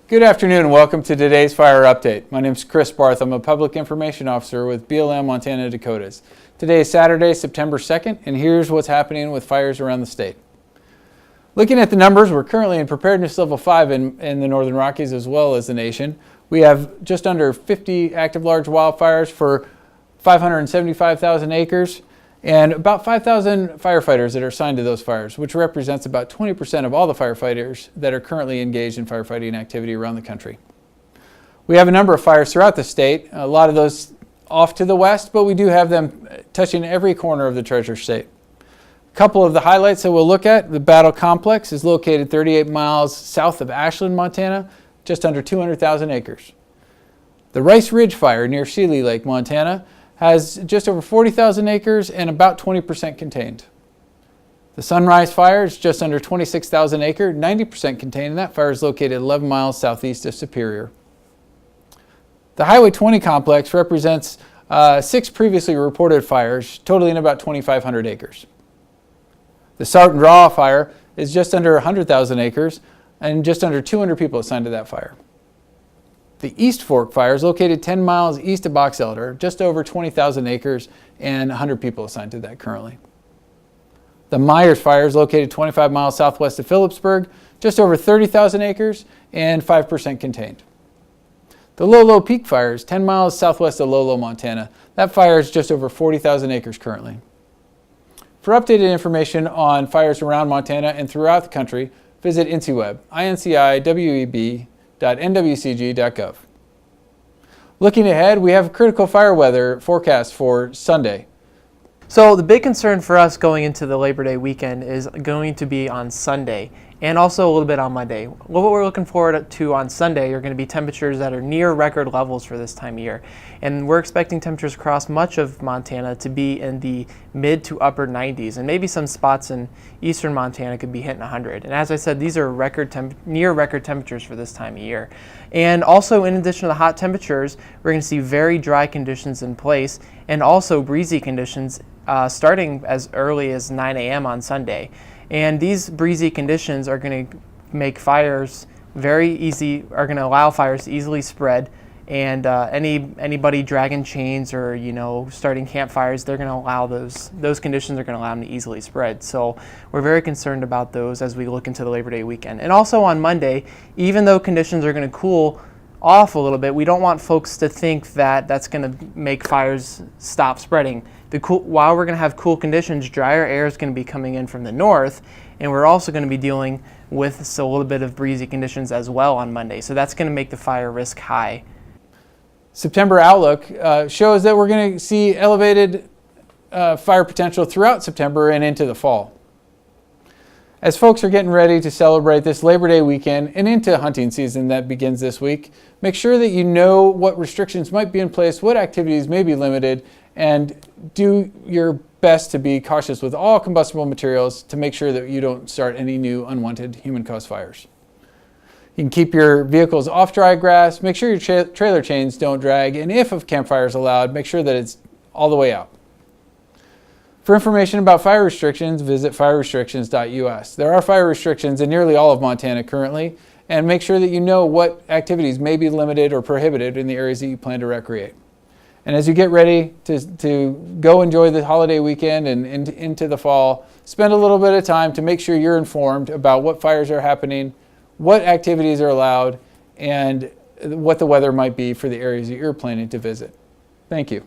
Good afternoon and welcome to today's fire update. My name is Chris Barth. I'm a public information officer with BLM Montana-Dakotas. Today is Saturday, September 2nd, and here's what's happening with fires around the state. Looking at the numbers, we're currently in preparedness level 5 in the Northern Rockies as well as the nation. We have just under 50 active large wildfires for 575,000 acres and about 5,000 firefighters that are assigned to those fires, which represents about 20% of all the firefighters that are currently engaged in firefighting activity around the country. We have a number of fires throughout the state, a lot of those off to the west, but we do have them touching every corner of the Treasure State. A couple of the highlights that we'll look at: the Battle Complex is located 38 miles south of Ashland, Montana, just under 200,000 acres. The Rice Ridge Fire near Seeley Lake, Montana, has just over 40,000 acres and about 20% contained. The Sunrise Fire is just under 26,000 acres, 90% contained, and that fire is located 11 miles southeast of Superior. The Highway 20 complex represents 6 previously reported fires, totaling about 2,500 acres. The Sartin Fire is just under 100,000 acres and just under 200 people assigned to that fire. The East Fork Fire is located 10 miles east of Box Elder, just over 20,000 acres and 100 people assigned to that currently. The Meyers Fire is located 25 miles southwest of Phillipsburg, just over 30,000 acres and 5% contained. The Lolo Peak Fire is 10 miles southwest of Lolo, Montana. That fire is just over 40,000 acres currently. For updated information on fires around Montana and throughout the country, visit InciWeb, INCIWEB.nwcg.gov. Looking ahead, we have a critical fire weather forecast for Sunday. So the big concern for us going into the Labor Day weekend is going to be on Sunday and also a little bit on Monday. What we're looking forward to on Sunday are going to be temperatures that are near record levels for this time of year. And we're expecting temperatures across much of Montana to be in the mid to upper 90s, and maybe some spots in eastern Montana could be hitting 100. And as I said, these are near record temperatures for this time of year. And also, in addition to the hot temperatures, we're going to see very dry conditions in place and also breezy conditions starting as early as 9 a.m. on Sunday. And these breezy conditions are going to make fires very easy, are going to allow fires to easily spread. And anybody dragging chains or starting campfires, they're going to allow those conditions are going to allow them to easily spread. So we're very concerned about those as we look into the Labor Day weekend. And also on Monday, even though conditions are going to cool off a little bit, we don't want folks to think that that's going to make fires stop spreading. While we're going to have cool conditions, drier air is going to be coming in from the north, and we're also going to be dealing with a little bit of breezy conditions as well on Monday. So that's going to make the fire risk high. September outlook shows that we're going to see elevated fire potential throughout September and into the fall. As folks are getting ready to celebrate this Labor Day weekend and into hunting season that begins this week, make sure that you know what restrictions might be in place, what activities may be limited, and do your best to be cautious with all combustible materials to make sure that you don't start any new unwanted human-caused fires. You can keep your vehicles off dry grass, make sure your trailer chains don't drag, and if a campfire is allowed, make sure that it's all the way out. For information about fire restrictions, visit firerestrictions.us. There are fire restrictions in nearly all of Montana currently, and make sure that you know what activities may be limited or prohibited in the areas that you plan to recreate. And as you get ready to go enjoy the holiday weekend and into the fall, spend a little bit of time to make sure you're informed about what fires are happening, what activities are allowed, and what the weather might be for the areas that you're planning to visit. Thank you.